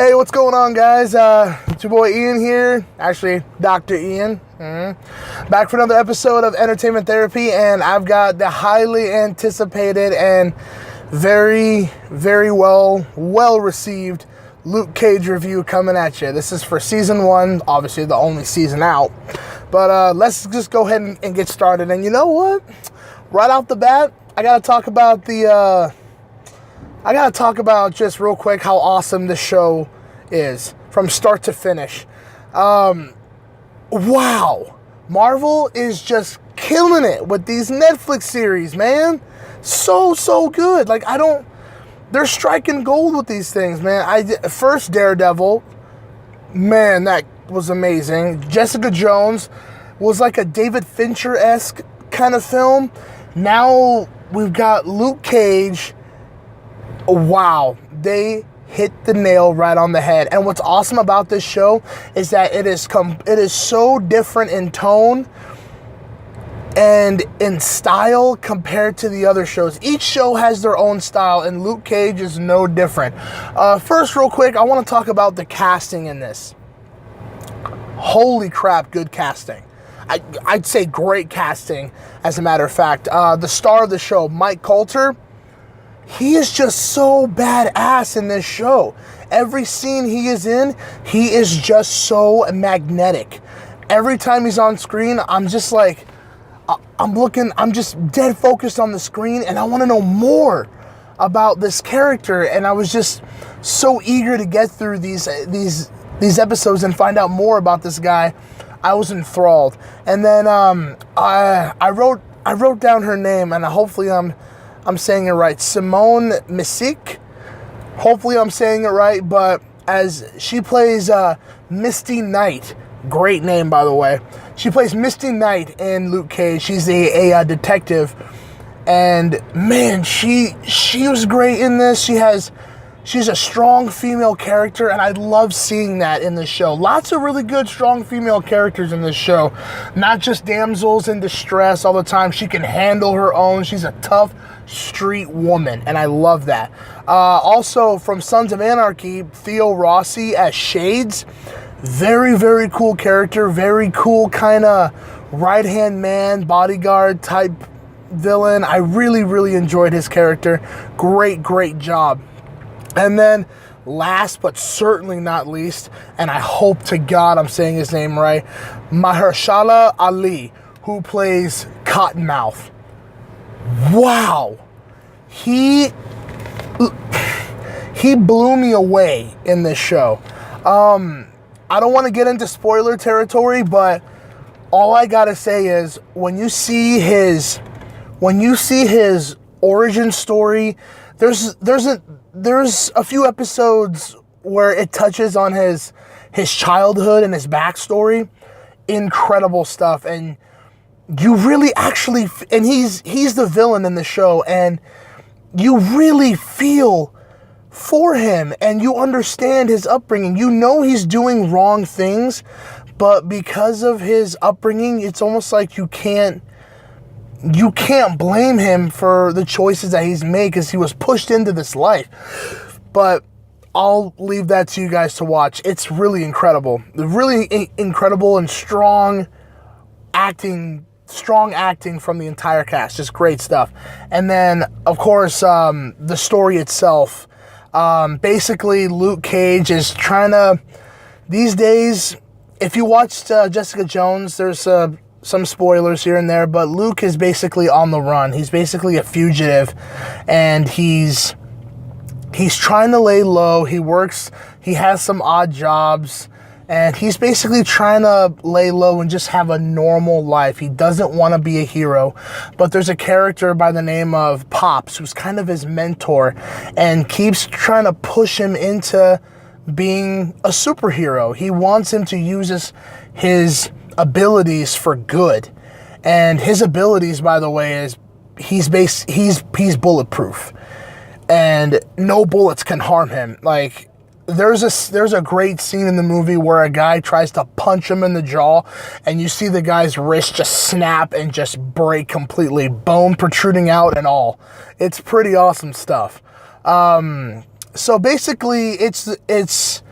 Hey, what's going on, guys? It's your boy Ian here. Actually, Dr. Ian. Back for another episode of Entertainment Therapy, and I've got the highly anticipated and very, very well received Luke Cage review coming at you. This is for season 1, obviously the only season out. But let's just go ahead and get started. And you know what? Right off the bat, I gotta talk about just real quick how awesome this show is from start to finish. Wow. Marvel is just killing it with these Netflix series, man. So good. Like, they're striking gold with these things, man. First Daredevil, man, that was amazing. Jessica Jones was like a David Fincher-esque kind of film. Now we've got Luke Cage. Wow, they hit the nail right on the head. And what's awesome about this show is that it is so different in tone and in style compared to the other shows. Each show has their own style, and Luke Cage is no different. First, real quick, I want to talk about the casting in this. Holy crap, good casting. I'd say great casting, as a matter of fact. The star of the show, Mike Colter, he is just so badass in this show. Every scene he is in, he is just so magnetic. Every time he's on screen, I'm just like, I'm just dead focused on the screen, and I want to know more about this character. And I was just so eager to get through these episodes and find out more about this guy. I was enthralled. And then I wrote down her name, and hopefully I'm saying it right. Simone Missick. Hopefully I'm saying it right, but as she plays Misty Knight. Great name, by the way. She plays Misty Knight in Luke Cage. She's a detective. And man, she was great in this. She's a strong female character, and I love seeing that in this show. Lots of really good, strong female characters in this show. Not just damsels in distress all the time. She can handle her own. She's a tough street woman, and I love that. Also, from Sons of Anarchy, Theo Rossi as Shades. Very, very cool character. Very cool kind of right-hand man, bodyguard type villain. I really, really enjoyed his character. Great job. And then, last but certainly not least, and I hope to God I'm saying his name right, Mahershala Ali, who plays Cottonmouth. Wow. He blew me away in this show. I don't want to get into spoiler territory, but all I gotta say is when you see his origin story, there's a few episodes where it touches on his childhood and his backstory. Incredible stuff, and you really actually, and he's the villain in the show, and you really feel for him, and you understand his upbringing. You know he's doing wrong things, but because of his upbringing, it's almost like you can't blame him for the choices that he's made because he was pushed into this life. But I'll leave that to you guys to watch. It's really incredible. Really incredible and strong acting from the entire cast. Just great stuff. And then, of course, the story itself. Basically, Luke Cage is trying to, these days, if you watched Jessica Jones, there's some spoilers here and there, but Luke is basically on the run. He's basically a fugitive, and he's trying to lay low. He has some odd jobs, and he's basically trying to lay low and just have a normal life. He doesn't want to be a hero, but there's a character by the name of Pops who's kind of his mentor and keeps trying to push him into being a superhero. He wants him to use his abilities for good. And his abilities, by the way, is he's bulletproof, and no bullets can harm him. Like, there's a great scene in the movie where a guy tries to punch him in the jaw, and you see the guy's wrist just snap and just break completely, bone protruding out and all. It's pretty awesome stuff. So basically, it's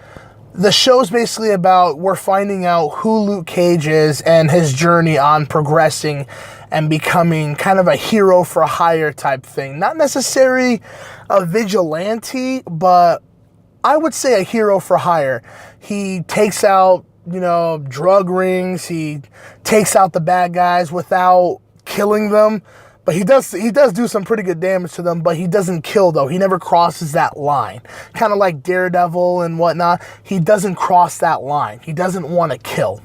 the show's basically about we're finding out who Luke Cage is and his journey on progressing and becoming kind of a hero for hire type thing. Not necessarily a vigilante, but I would say a hero for hire. He takes out, drug rings. He takes out the bad guys without killing them. But he does do some pretty good damage to them, but he doesn't kill, though. He never crosses that line. Kind of like Daredevil and whatnot. He doesn't cross that line. He doesn't want to kill.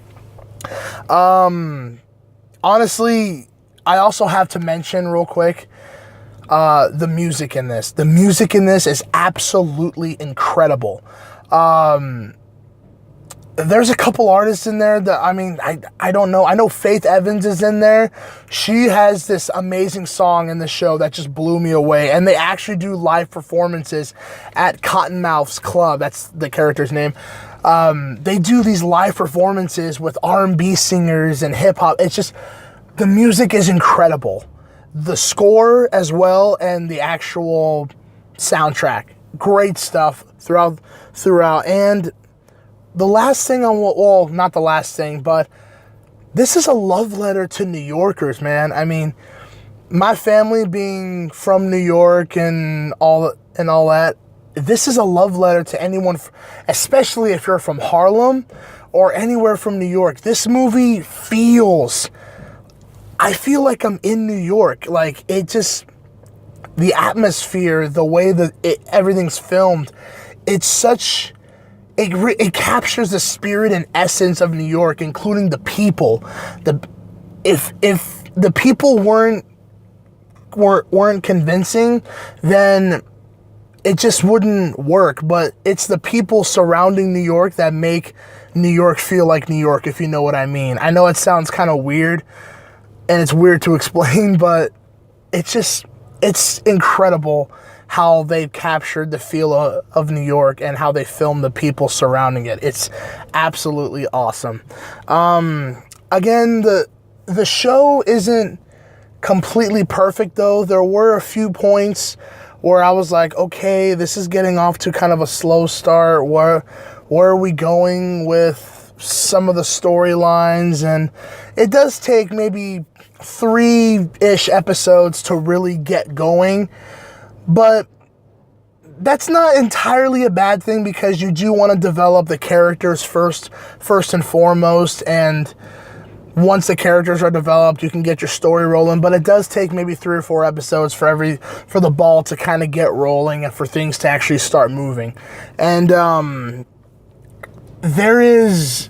Honestly, I also have to mention real quick the music in this. The music in this is absolutely incredible. There's a couple artists in there that, I don't know. I know Faith Evans is in there. She has this amazing song in the show that just blew me away. And they actually do live performances at Cottonmouth's Club. That's the character's name. They do these live performances with R&B singers and hip hop. It's just, the music is incredible. The score as well and the actual soundtrack. Great stuff throughout. And the last thing not the last thing, but this is a love letter to New Yorkers, man. My family being from New York and all that, this is a love letter to anyone, especially if you're from Harlem or anywhere from New York. This movie I feel like I'm in New York. Like, the atmosphere, the way that everything's filmed, it captures the spirit and essence of New York, including the people. If the people weren't convincing, then it just wouldn't work. But it's the people surrounding New York that make New York feel like New York, if you know what I mean. I know it sounds kind of weird, and it's weird to explain, but it's incredible how they've captured the feel of New York and how they filmed the people surrounding it. It's absolutely awesome. Again, the show isn't completely perfect, though. There were a few points where I was like, okay, this is getting off to kind of a slow start. Where are we going with some of the storylines? And it does take maybe 3-ish episodes to really get going. But that's not entirely a bad thing, because you do want to develop the characters first and foremost. And once the characters are developed, you can get your story rolling. But it does take maybe 3 or 4 episodes for the ball to kind of get rolling and for things to actually start moving. And there is,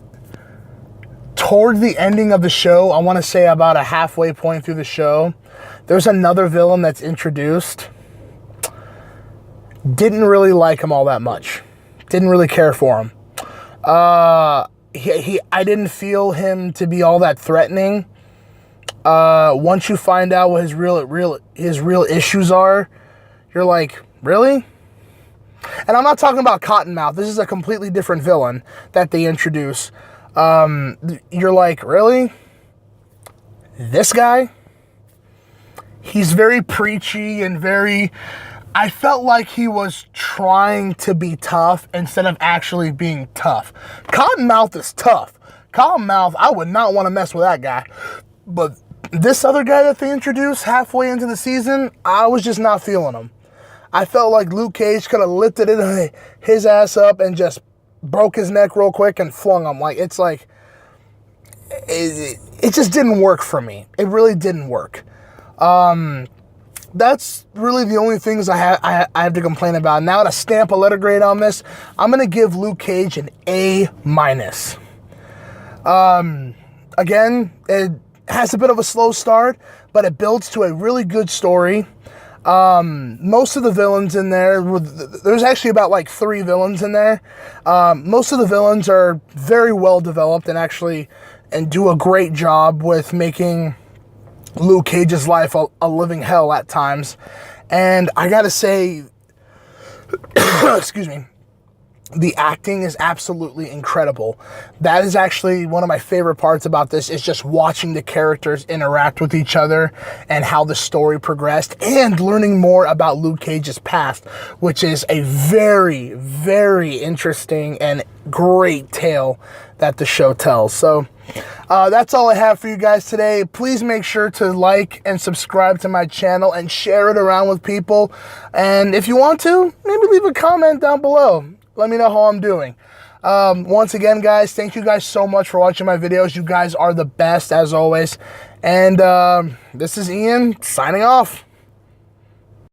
toward the ending of the show, I want to say about a halfway point through the show, there's another villain that's introduced. Didn't really like him all that much. Didn't really care for him. I didn't feel him to be all that threatening. Once you find out what his real issues are, you're like, really? And I'm not talking about Cottonmouth. This is a completely different villain that they introduce. You're like, really? This guy? He's very preachy and I felt like he was trying to be tough instead of actually being tough. Cottonmouth is tough. Cottonmouth, I would not want to mess with that guy. But this other guy that they introduced halfway into the season, I was just not feeling him. I felt like Luke Cage could have lifted his ass up and just broke his neck real quick and flung him. It just didn't work for me. It really didn't work. That's really the only things I have to complain about. Now, to stamp a letter grade on this, I'm going to give Luke Cage an A-. Again, it has a bit of a slow start, but it builds to a really good story. Most of the villains in there, there's actually about like 3 villains in there. Most of the villains are very well developed and do a great job with making Luke Cage's life a living hell at times. And I gotta say, excuse me, The acting is absolutely incredible. That is actually one of my favorite parts about this, is just watching the characters interact with each other and how the story progressed, and learning more about Luke Cage's past, which is a very, very interesting and great tale that the show tells. So that's all I have for you guys today. Please make sure to like and subscribe to my channel and share it around with people. And if you want to, maybe leave a comment down below. Let me know how I'm doing. Once again, guys, thank you guys so much for watching my videos. You guys are the best, as always. And this is Ian, signing off.